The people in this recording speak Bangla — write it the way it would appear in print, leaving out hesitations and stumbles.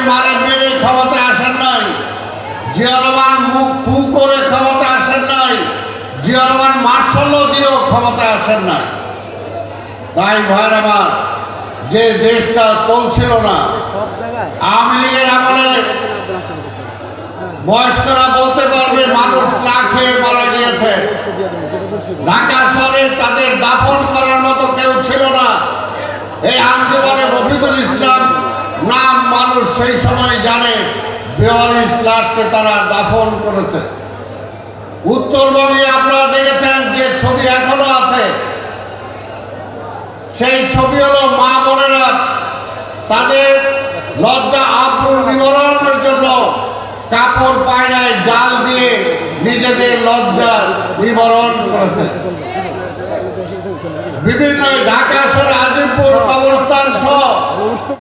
মারা মেরে ক্ষমতা আসেন নাই, জিয়া রহমান মুখ ফু করে ক্ষমতা আসেন নাই, জিয়া রহমান মার্শাল দিয়েও ক্ষমতা আসেন নাই। তাই ভাইয়ের আমার, যে দেশটা চলছিল না আওয়ামী লীগের আমলে, বয়স্করা বলতে পারবে মানুষ না খেয়ে মারা গিয়েছে। ঢাকা শহরে তাদের দাফন করার মতো কেউ ছিল না। এই আঞ্জুমানে মফিদুল ইসলাম নাম মানুষ সেই সময় জানে, ৪২ লাশকে তারা দাফন করেছে। উত্তরবঙ্গে আপনারা দেখেছেন যে ছবি এখনো আছে, সেই ছবি হলো মা বোনেরা তাদের লজ্জা আব্রু নিবারণের জন্য কাপড় পায়রায় জাল দিয়ে নিজেদের লজ্জা নিবারণ করেছে। বিভিন্ন ঢাকা শহরে আজিমপুর কবরস্থান সহ